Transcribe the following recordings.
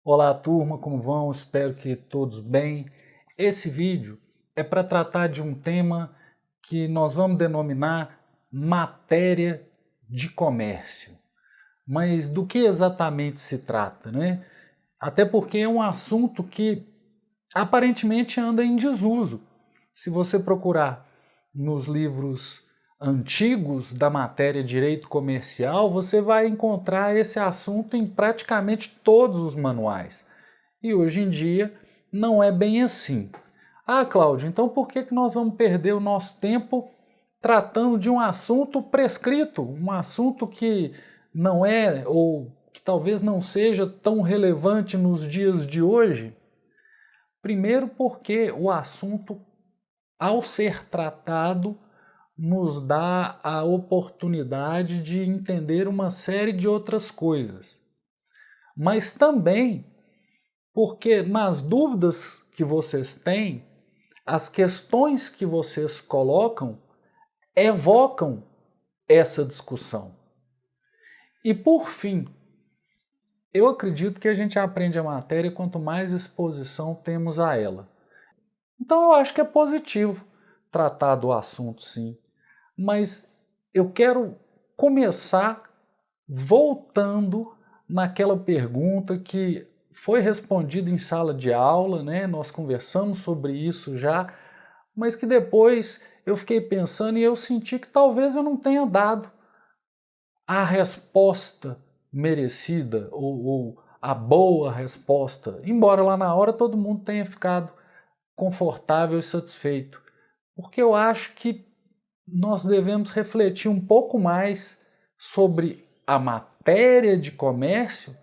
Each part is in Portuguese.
Olá turma, como vão? Espero que todos bem. Esse vídeo é para tratar de um tema que nós vamos denominar matéria de comércio. Mas do que exatamente se trata, né? Até porque é um assunto que aparentemente anda em desuso. Se você procurar nos livros antigos da matéria direito comercial, você vai encontrar esse assunto em praticamente todos os manuais. E hoje em dia não é bem assim. Ah, Cláudio, então por que nós vamos perder o nosso tempo tratando de um assunto prescrito, um assunto que não é ou que talvez não seja tão relevante nos dias de hoje? Primeiro porque o assunto, ao ser tratado, nos dá a oportunidade de entender uma série de outras coisas. Mas também porque nas dúvidas que vocês têm, as questões que vocês colocam evocam essa discussão. E por fim, eu acredito que a gente aprende a matéria quanto mais exposição temos a ela. Então eu acho que é positivo tratar do assunto, sim. Mas eu quero começar voltando naquela pergunta que foi respondida em sala de aula, né? Nós conversamos sobre isso já, mas que depois eu fiquei pensando e eu senti que talvez eu não tenha dado a resposta merecida ou a boa resposta, embora lá na hora todo mundo tenha ficado confortável e satisfeito, porque eu acho que nós devemos refletir um pouco mais sobre a matéria de comércio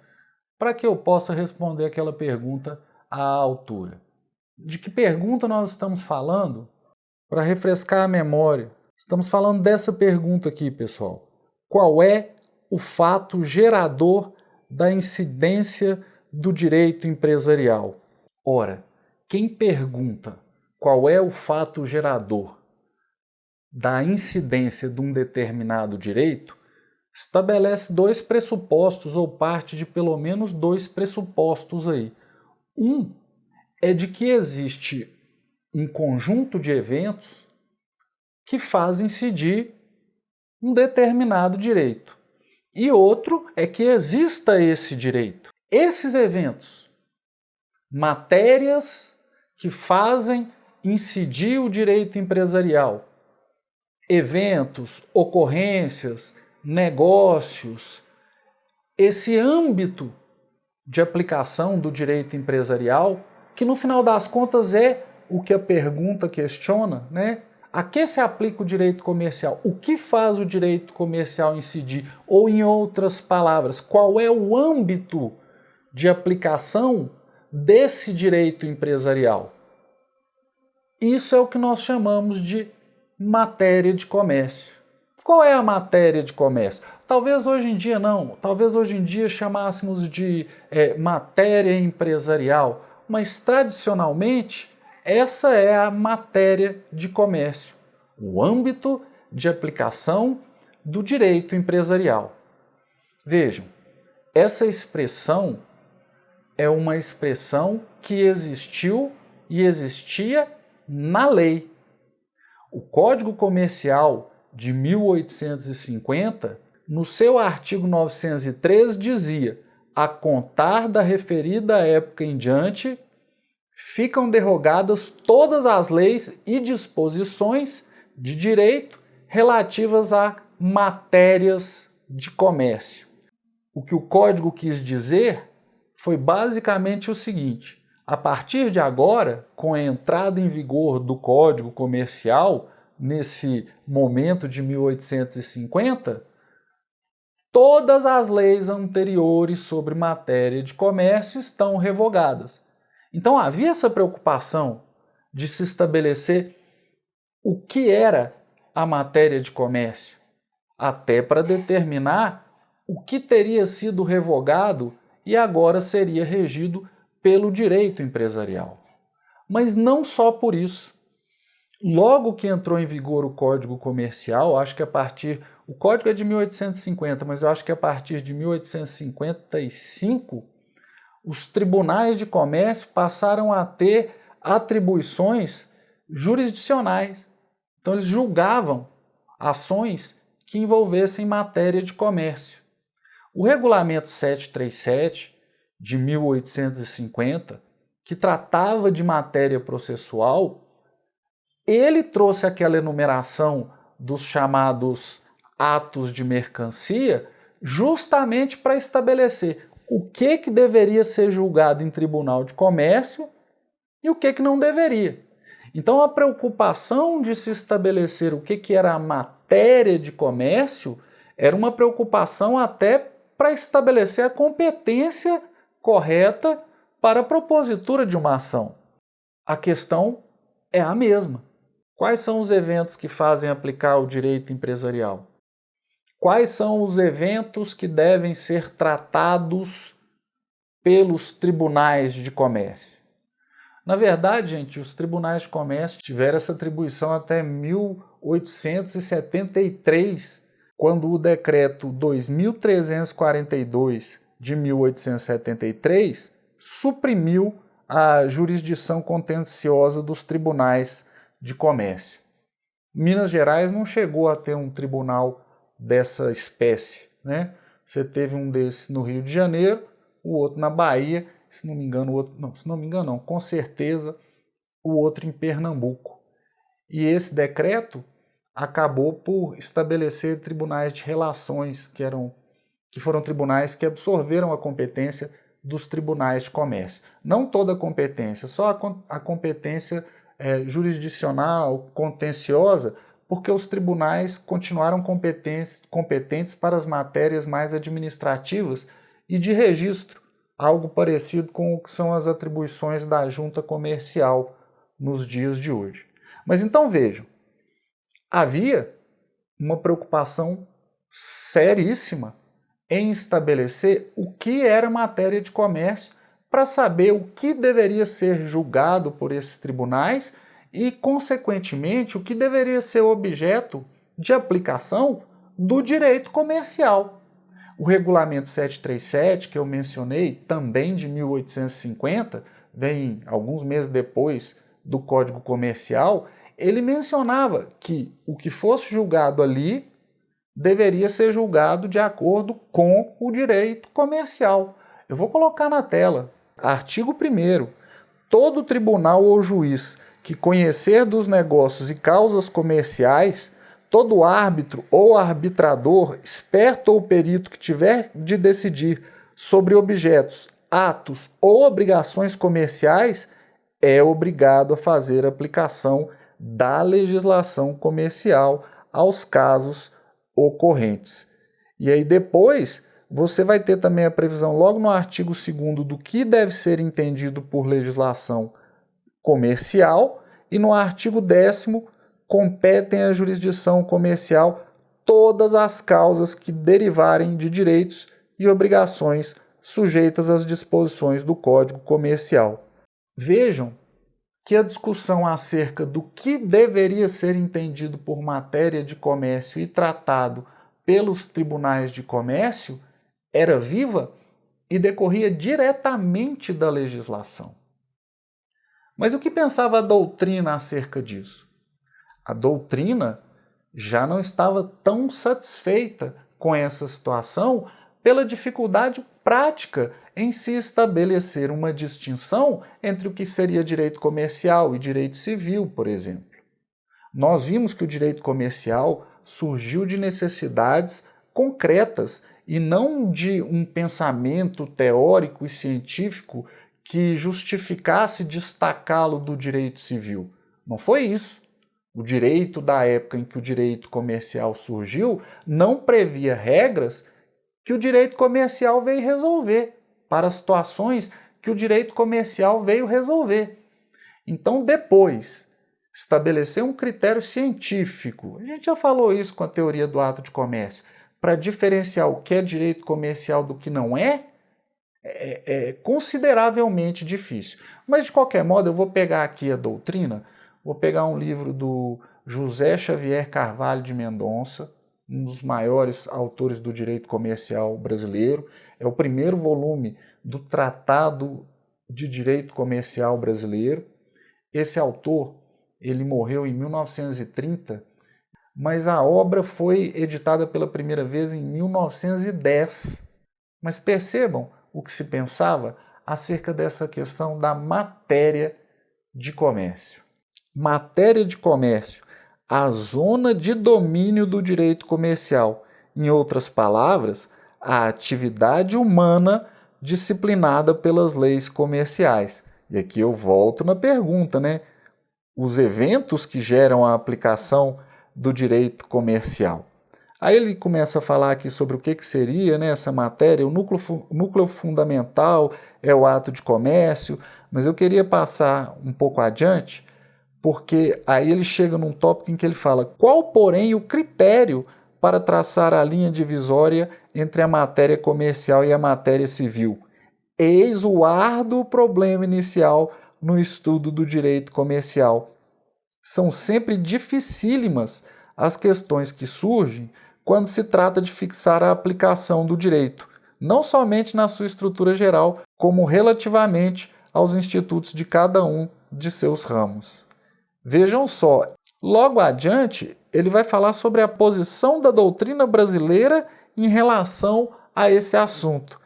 para que eu possa responder aquela pergunta à altura. De que pergunta nós estamos falando? Para refrescar a memória, estamos falando dessa pergunta aqui, pessoal. Qual é o fato gerador da incidência do direito empresarial? Ora, quem pergunta qual é o fato gerador da incidência de um determinado direito, estabelece dois pressupostos ou parte de pelo menos dois pressupostos aí. Um é de que existe um conjunto de eventos que fazem incidir um determinado direito. E outro é que exista esse direito. Esses eventos, matérias que fazem incidir o direito empresarial, eventos, ocorrências, negócios, esse âmbito de aplicação do direito empresarial, que no final das contas é o que a pergunta questiona, né? A que se aplica o direito comercial? O que faz o direito comercial incidir? Ou, em outras palavras, qual é o âmbito de aplicação desse direito empresarial? Isso é o que nós chamamos de matéria de comércio. Qual é a matéria de comércio? Talvez hoje em dia não, talvez hoje em dia chamássemos de matéria empresarial, mas tradicionalmente essa é a matéria de comércio, o âmbito de aplicação do direito empresarial. Vejam, essa expressão é uma expressão que existiu e existia na lei. O Código Comercial de 1850, no seu artigo 903, dizia: a contar da referida época em diante, ficam derrogadas todas as leis e disposições de direito relativas a matérias de comércio. O que o Código quis dizer foi basicamente o seguinte: a partir de agora, com a entrada em vigor do Código Comercial, nesse momento de 1850, todas as leis anteriores sobre matéria de comércio estão revogadas. Então havia essa preocupação de se estabelecer o que era a matéria de comércio, até para determinar o que teria sido revogado e agora seria regido pelo direito empresarial. Mas não só por isso. Logo que entrou em vigor o Código Comercial, acho que o Código é de 1850, mas eu acho que a partir de 1855, os tribunais de comércio passaram a ter atribuições jurisdicionais. Então eles julgavam ações que envolvessem matéria de comércio. O Regulamento 737 de 1850, que tratava de matéria processual, ele trouxe aquela enumeração dos chamados atos de mercancia justamente para estabelecer o que deveria ser julgado em tribunal de comércio e o que não deveria. Então a preocupação de se estabelecer o que era a matéria de comércio era uma preocupação até para estabelecer a competência correta para a propositura de uma ação. A questão é a mesma. Quais são os eventos que fazem aplicar o direito empresarial? Quais são os eventos que devem ser tratados pelos tribunais de comércio? Na verdade, gente, os tribunais de comércio tiveram essa atribuição até 1873, quando o decreto 2342 de 1873 suprimiu a jurisdição contenciosa dos tribunais de comércio. Minas Gerais não chegou a ter um tribunal dessa espécie, né? Você teve um desses no Rio de Janeiro, o outro na Bahia, se não me engano, com certeza o outro em Pernambuco. E esse decreto acabou por estabelecer tribunais de relações, que foram tribunais que absorveram a competência dos tribunais de comércio. Não toda a competência, só a competência jurisdicional, contenciosa, porque os tribunais continuaram competentes para as matérias mais administrativas e de registro, algo parecido com o que são as atribuições da junta comercial nos dias de hoje. Mas então vejam, havia uma preocupação seríssima em estabelecer o que era matéria de comércio para saber o que deveria ser julgado por esses tribunais e, consequentemente, o que deveria ser objeto de aplicação do direito comercial. O Regulamento 737, que eu mencionei, também de 1850, vem alguns meses depois do Código Comercial, ele mencionava que o que fosse julgado ali deveria ser julgado de acordo com o direito comercial. Eu vou colocar na tela. Artigo 1º. Todo tribunal ou juiz que conhecer dos negócios e causas comerciais, todo árbitro ou arbitrador, esperto ou perito que tiver de decidir sobre objetos, atos ou obrigações comerciais, é obrigado a fazer aplicação da legislação comercial aos casos ocorrentes. E aí depois você vai ter também a previsão logo no artigo 2º do que deve ser entendido por legislação comercial, e no artigo 10º competem à jurisdição comercial todas as causas que derivarem de direitos e obrigações sujeitas às disposições do Código Comercial. Vejam que a discussão acerca do que deveria ser entendido por matéria de comércio e tratado pelos tribunais de comércio era viva e decorria diretamente da legislação. Mas o que pensava a doutrina acerca disso? A doutrina já não estava tão satisfeita com essa situação pela dificuldade prática em se estabelecer uma distinção entre o que seria direito comercial e direito civil, por exemplo. Nós vimos que o direito comercial surgiu de necessidades concretas e não de um pensamento teórico e científico que justificasse destacá-lo do direito civil. Não foi isso. O direito da época em que o direito comercial surgiu não previa regras que o direito comercial veio resolver, para situações que o direito comercial veio resolver. Então, depois, estabelecer um critério científico, a gente já falou isso com a teoria do ato de comércio, para diferenciar o que é direito comercial do que não é consideravelmente difícil. Mas, de qualquer modo, eu vou pegar aqui a doutrina, vou pegar um livro do José Xavier Carvalho de Mendonça, um dos maiores autores do direito comercial brasileiro. É o primeiro volume do Tratado de Direito Comercial Brasileiro. Esse autor, ele morreu em 1930, mas a obra foi editada pela primeira vez em 1910. Mas percebam o que se pensava acerca dessa questão da matéria de comércio. Matéria de comércio, a zona de domínio do direito comercial. Em outras palavras, a atividade humana disciplinada pelas leis comerciais. E aqui eu volto na pergunta, né? Os eventos que geram a aplicação do direito comercial. Aí ele começa a falar aqui sobre o que seria, né, essa matéria. O núcleo fundamental é o ato de comércio, mas eu queria passar um pouco adiante, porque aí ele chega num tópico em que ele fala: qual, porém, o critério para traçar a linha divisória entre a matéria comercial e a matéria civil? Eis o árduo problema inicial no estudo do direito comercial. São sempre dificílimas as questões que surgem quando se trata de fixar a aplicação do direito, não somente na sua estrutura geral, como relativamente aos institutos de cada um de seus ramos. Vejam só, logo adiante, ele vai falar sobre a posição da doutrina brasileira em relação a esse assunto.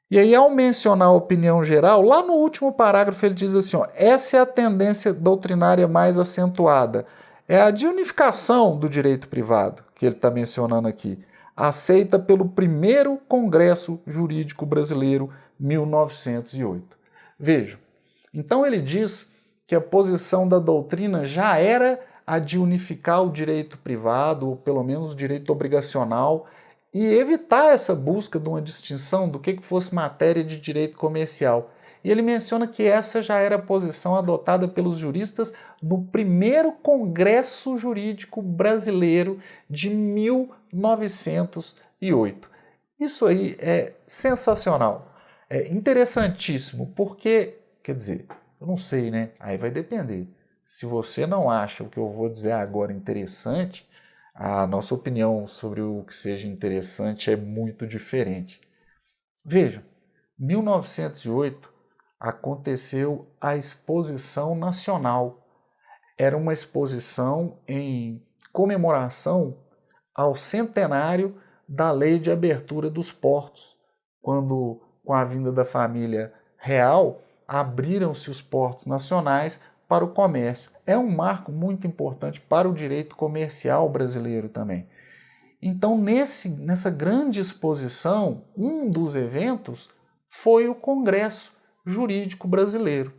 E aí, ao mencionar a opinião geral, lá no último parágrafo ele diz assim, essa é a tendência doutrinária mais acentuada, é a de unificação do direito privado, que ele está mencionando aqui, aceita pelo primeiro Congresso Jurídico Brasileiro, 1908. Vejam, então ele diz que a posição da doutrina já era a de unificar o direito privado, ou pelo menos o direito obrigacional, e evitar essa busca de uma distinção do que fosse matéria de direito comercial. E ele menciona que essa já era a posição adotada pelos juristas no primeiro Congresso Jurídico Brasileiro de 1908. Isso aí é sensacional, é interessantíssimo, porque, quer dizer, eu não sei, né? Aí vai depender. Se você não acha o que eu vou dizer agora interessante, a nossa opinião sobre o que seja interessante é muito diferente. Vejam, 1908 aconteceu a Exposição Nacional. Era uma exposição em comemoração ao centenário da Lei de Abertura dos Portos, quando, com a vinda da família real, abriram-se os portos nacionais para o comércio. É um marco muito importante para o direito comercial brasileiro também. Então, nessa grande exposição, um dos eventos foi o Congresso Jurídico Brasileiro.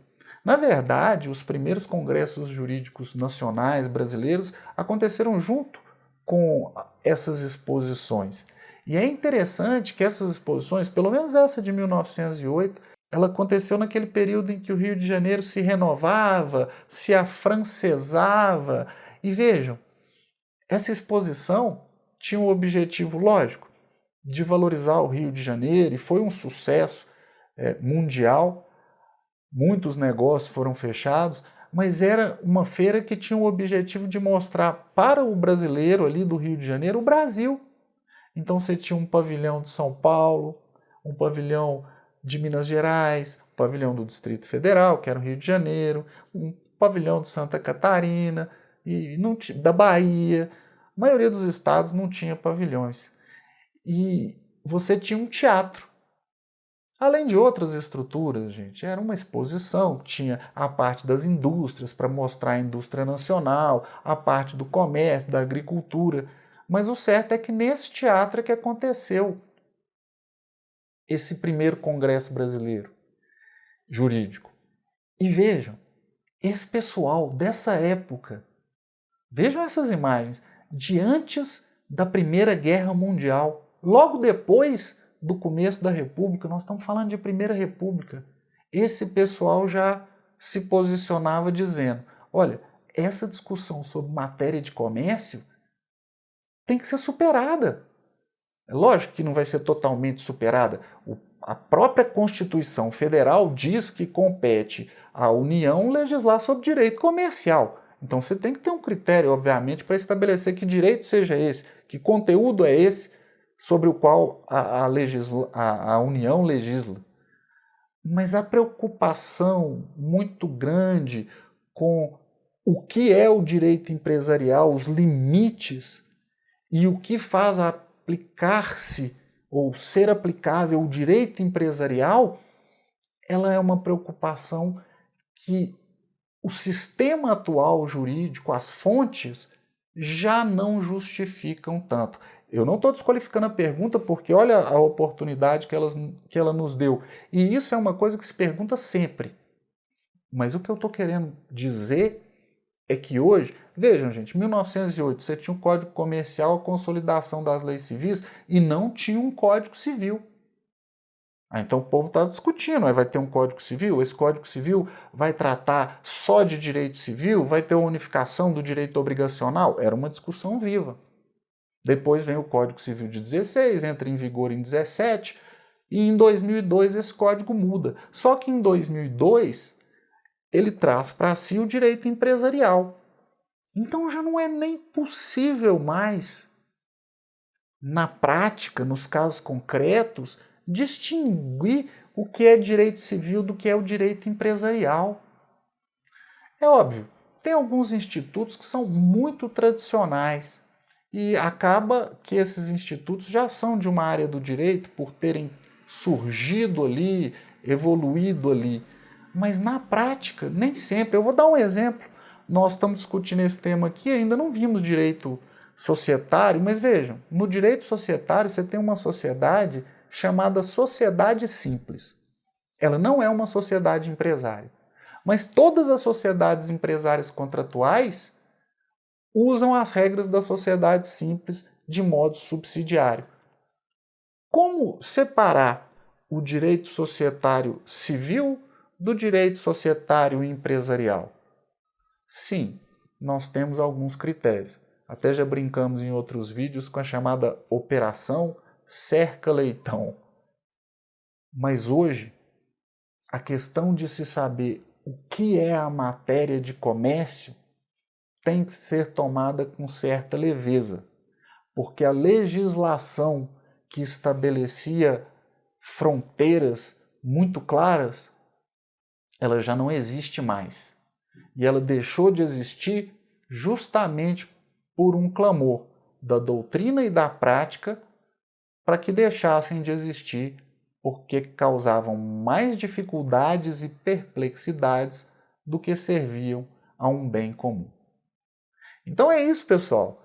Na verdade, os primeiros congressos jurídicos nacionais brasileiros aconteceram junto com essas exposições. E é interessante que essas exposições, pelo menos essa de 1908, ela aconteceu naquele período em que o Rio de Janeiro se renovava, se afrancesava. E vejam, essa exposição tinha um objetivo lógico, de valorizar o Rio de Janeiro, e foi um sucesso mundial. Muitos negócios foram fechados, mas era uma feira que tinha o objetivo de mostrar para o brasileiro ali do Rio de Janeiro o Brasil. Então você tinha um pavilhão de São Paulo, um pavilhão de Minas Gerais, um pavilhão do Distrito Federal, que era o Rio de Janeiro, um pavilhão de Santa Catarina, e da Bahia. A maioria dos estados não tinha pavilhões. E você tinha um teatro. Além de outras estruturas, gente, era uma exposição, tinha a parte das indústrias para mostrar a indústria nacional, a parte do comércio, da agricultura, mas o certo é que nesse teatro é que aconteceu esse primeiro Congresso Brasileiro Jurídico. E vejam, esse pessoal dessa época, vejam essas imagens, de antes da Primeira Guerra Mundial, logo depois do começo da República, nós estamos falando de Primeira República, esse pessoal já se posicionava dizendo, olha, essa discussão sobre matéria de comércio tem que ser superada. É lógico que não vai ser totalmente superada. A própria Constituição Federal diz que compete à União legislar sobre direito comercial. Então você tem que ter um critério, obviamente, para estabelecer que direito seja esse, que conteúdo é esse sobre o qual a União legisla. Mas a preocupação muito grande com o que é o direito empresarial, os limites e o que faz aplicar-se ou ser aplicável o direito empresarial, ela é uma preocupação que o sistema atual jurídico, as fontes, já não justificam tanto. Eu não estou desqualificando a pergunta porque olha a oportunidade que ela nos deu. E isso é uma coisa que se pergunta sempre. Mas o que eu estou querendo dizer é que hoje, vejam gente, 1908 você tinha um Código Comercial, a consolidação das leis civis e não tinha um Código Civil. Então o povo está discutindo, vai ter um Código Civil, esse Código Civil vai tratar só de direito civil, vai ter a unificação do direito obrigacional? Era uma discussão viva. Depois vem o Código Civil de 16, entra em vigor em 17, e em 2002 esse código muda. Só que em 2002 ele traz para si o direito empresarial. Então já não é nem possível mais, na prática, nos casos concretos, distinguir o que é direito civil do que é o direito empresarial. É óbvio, tem alguns institutos que são muito tradicionais e acaba que esses institutos já são de uma área do direito por terem surgido ali, evoluído ali. Mas na prática, nem sempre. Eu vou dar um exemplo. Nós estamos discutindo esse tema aqui, ainda não vimos direito societário, mas vejam, no direito societário você tem uma sociedade chamada sociedade simples. Ela não é uma sociedade empresária. Mas todas as sociedades empresárias contratuais usam as regras da sociedade simples de modo subsidiário. Como separar o direito societário civil do direito societário empresarial? Sim, nós temos alguns critérios. Até já brincamos em outros vídeos com a chamada Operação Cerca-Leitão. Mas hoje, a questão de se saber o que é a matéria de comércio tem que ser tomada com certa leveza, porque a legislação que estabelecia fronteiras muito claras, ela já não existe mais. E ela deixou de existir justamente por um clamor da doutrina e da prática para que deixassem de existir, porque causavam mais dificuldades e perplexidades do que serviam a um bem comum. Então é isso, pessoal.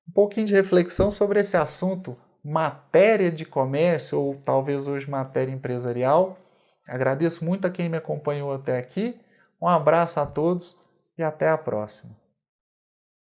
Um pouquinho de reflexão sobre esse assunto, matéria de comércio, ou talvez hoje matéria empresarial. Agradeço muito a quem me acompanhou até aqui. Um abraço a todos e até a próxima.